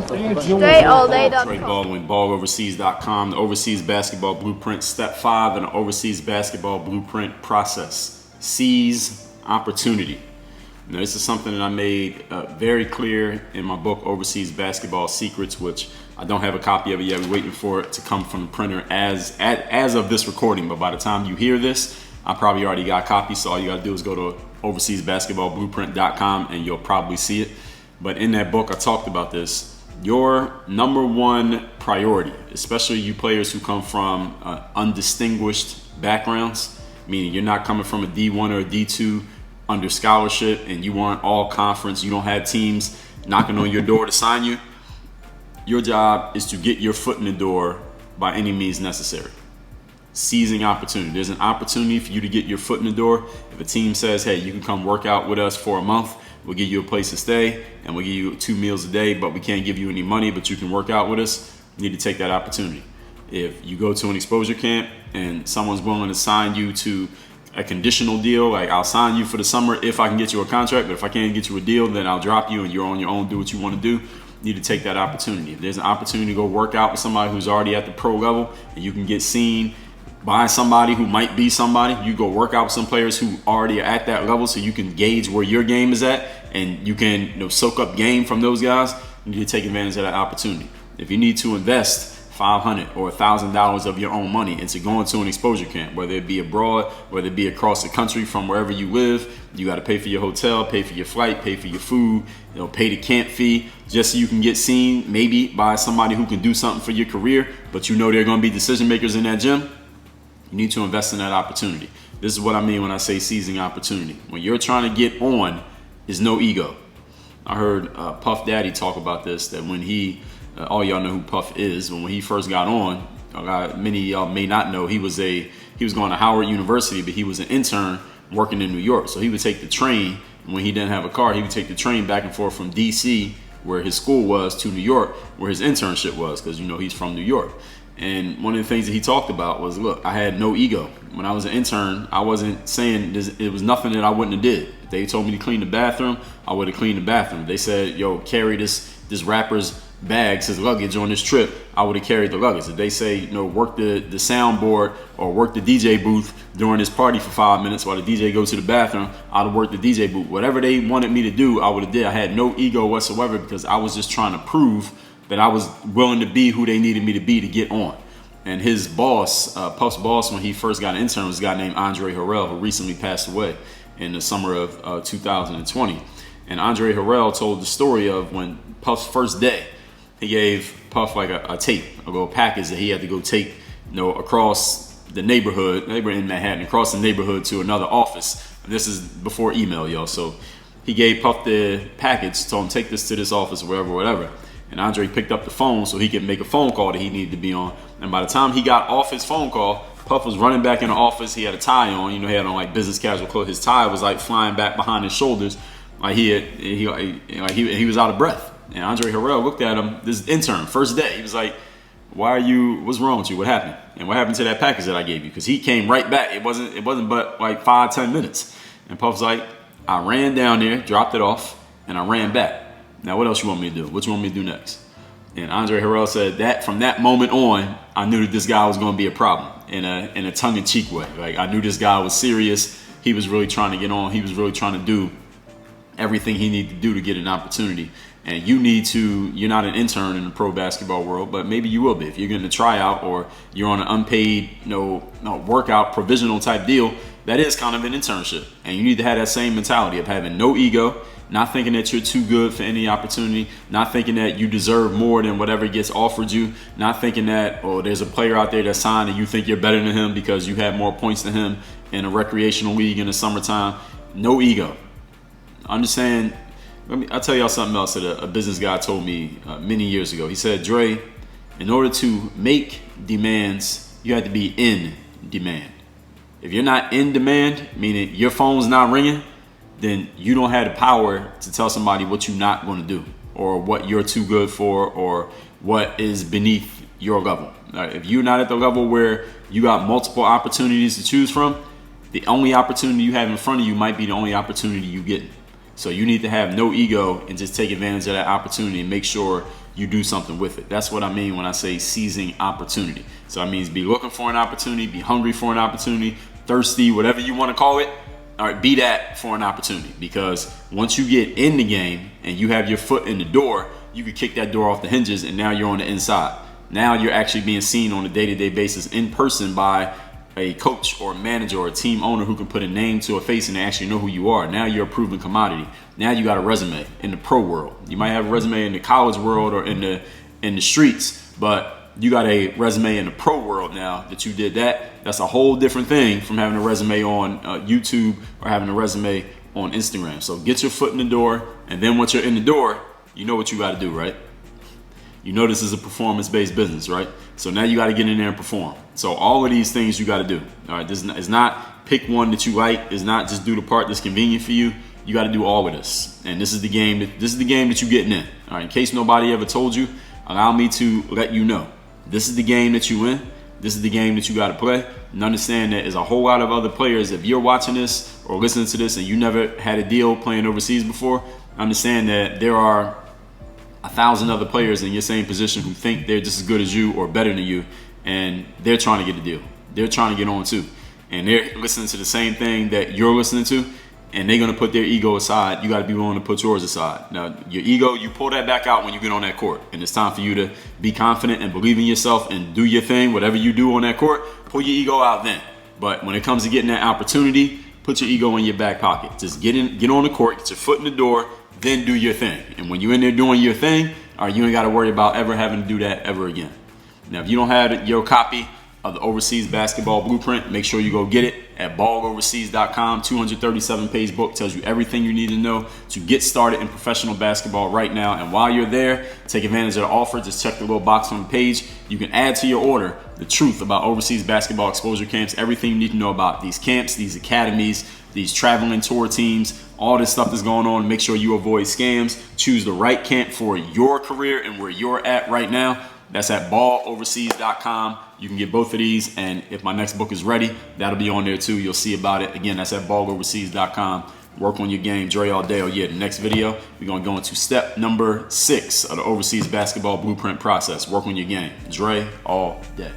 Dre Baldwin, balloverseas.com, the Overseas Basketball Blueprint, Step 5 in the Overseas Basketball Blueprint process. Seize opportunity. Now, this is something that I made very clear in my book, Overseas Basketball Secrets, which I don't have a copy of it yet. We're waiting for it to come from the printer as of this recording. But by the time you hear this, I probably already got copies. So all you got to do is go to overseasbasketballblueprint.com and you'll probably see it. But in that book, I talked about this. Your number one priority, especially you players who come from undistinguished backgrounds, meaning you're not coming from a D1 or a D2 under scholarship and you weren't all conference, you don't have teams knocking on your door to sign you. Your job is to get your foot in the door by any means necessary. Seizing opportunity. There's an opportunity for you to get your foot in the door. If a team says, hey, you can come work out with us for a month, we'll give you a place to stay and we'll give you 2 meals a day, but we can't give you any money, but you can work out with us, you need to take that opportunity. If you go to an exposure camp and someone's willing to sign you to a conditional deal, like I'll sign you for the summer if I can get you a contract, but if I can't get you a deal, then I'll drop you and you're on your own, do what you want to do. You need to take that opportunity. If there's an opportunity to go work out with somebody who's already at the pro level and you can get seen by somebody who might be somebody, you go work out with some players who already are at that level so you can gauge where your game is at and you can soak up game from those guys. You need to take advantage of that opportunity. If you need to invest $500 or $1,000 of your own money into going to an exposure camp, whether it be abroad, whether it be across the country from wherever you live, you got to pay for your hotel, pay for your flight, pay for your food, pay the camp fee, just so you can get seen maybe by somebody who can do something for your career, but they're going to be decision makers in that gym. You need to invest in that opportunity. This is what I mean when I say seizing opportunity. When you're trying to get on, is no ego. I heard Puff Daddy talk about this, that when he all y'all know who Puff is. When he first got on, many of y'all may not know, he was going to Howard University, but he was an intern working in New York. So he would take the train, and when he didn't have a car, he would take the train back and forth from DC, where his school was, to New York, where his internship was, because he's from New York. And one of the things that he talked about was, look, I had no ego. When I was an intern, I wasn't saying it was nothing that I wouldn't have did. If they told me to clean the bathroom, I would have cleaned the bathroom. If they said, yo, carry this rapper's bags, his luggage on this trip, I would have carried the luggage. If they say, work the soundboard or work the DJ booth during this party for 5 minutes while the DJ goes to the bathroom, I'd have worked the DJ booth. Whatever they wanted me to do, I would have did. I had no ego whatsoever because I was just trying to prove that I was willing to be who they needed me to be to get on. And his boss, Puff's boss, when he first got an intern, was a guy named Dre Baldwin, who recently passed away in the summer of 2020. And Dre Baldwin told the story of when Puff's first day, he gave Puff like a tape, a little package that he had to go take, across the neighborhood. They were in Manhattan, across the neighborhood to another office. And this is before email, y'all. So he gave Puff the package, told him take this to this office, whatever. And Andre picked up the phone so he could make a phone call that he needed to be on. And by the time he got off his phone call, Puff was running back in the office. He had a tie on. He had on like business casual clothes. His tie was like flying back behind his shoulders. Like he was out of breath. And Dre Baldwin looked at him, this intern, first day. He was like, what's wrong with you? What happened? And what happened to that package that I gave you? Because he came right back. It wasn't but like 5-10 minutes. And Puff's like, I ran down there, dropped it off, and I ran back. Now, what else you want me to do? What you want me to do next? And Dre Baldwin said that from that moment on, I knew that this guy was going to be a problem in a tongue-in-cheek way. Like, I knew this guy was serious. He was really trying to get on. He was really trying to do everything he needed to do to get an opportunity. And you're not an intern in the pro basketball world, but maybe you will be. If you're getting a tryout or you're on an unpaid, workout provisional type deal, that is kind of an internship. And you need to have that same mentality of having no ego, not thinking that you're too good for any opportunity, not thinking that you deserve more than whatever gets offered you, not thinking that, there's a player out there that's signed and you think you're better than him because you have more points than him in a recreational league in the summertime. No ego. Understand. I'll tell y'all something else that a business guy told me many years ago. He said, Dre, in order to make demands, you have to be in demand. If you're not in demand, meaning your phone's not ringing, then you don't have the power to tell somebody what you're not going to do or what you're too good for or what is beneath your level. If you're not at the level where you got multiple opportunities to choose from, the only opportunity you have in front of you might be the only opportunity you get. So you need to have no ego and just take advantage of that opportunity and make sure you do something with it. That's what I mean when I say seizing opportunity. So that means be looking for an opportunity, be hungry for an opportunity, thirsty, whatever you want to call it. All right, be that for an opportunity, because once you get in the game and you have your foot in the door, you can kick that door off the hinges, and now you're on the inside. Now you're actually being seen on a day-to-day basis in person by a coach or a manager or a team owner who can put a name to a face and they actually know who you are. Now you're a proven commodity. Now you got a resume in the pro world. You might have a resume in the college world or in the streets, but you got a resume in the pro world now that you did that. That's a whole different thing from having a resume on YouTube or having a resume on Instagram. So get your foot in the door, and then once you're in the door, you know what you got to do, right? You know this is a performance-based business, right? So now you got to get in there and perform. So all of these things you got to do. All right, this is not pick one that you like. It's not just do the part that's convenient for you. You got to do all of this, and this is the game that you're getting in. All right, in case nobody ever told you, allow me to let you know. This is the game that you in. This is the game that you got to play. And understand that there's a whole lot of other players. If you're watching this or listening to this and you never had a deal playing overseas before, understand that there are 1,000 other players in your same position who think they're just as good as you or better than you, and they're trying to get a deal. They're trying to get on too. And they're listening to the same thing that you're listening to, and they're going to put their ego aside. You got to be willing to put yours aside. Now, your ego, you pull that back out when you get on that court, and it's time for you to be confident and believe in yourself and do your thing. Whatever you do on that court, pull your ego out then. But when it comes to getting that opportunity, put your ego in your back pocket. Just get on the court, get your foot in the door, then do your thing. And when you're in there doing your thing, all right, you ain't got to worry about ever having to do that ever again. Now, if you don't have your copy of the Overseas Basketball Blueprint, make sure you go get it at balloverseas.com. 237-page book, tells you everything you need to know to get started in professional basketball right now. And while you're there, take advantage of the offer. Just check the little box on the page. You can add to your order the truth about overseas basketball exposure camps, everything you need to know about these camps, these academies, these traveling tour teams, all this stuff that's going on. Make sure you avoid scams. Choose the right camp for your career and where you're at right now. That's at balloverseas.com. You can get both of these, and if my next book is ready, that'll be on there too. You'll see about it. Again, that's at balloverseas.com. Work on your game. Dre all day, all year. The next video, we're going to go into step number 6 of the Overseas Basketball Blueprint process. Work on your game. Dre all day.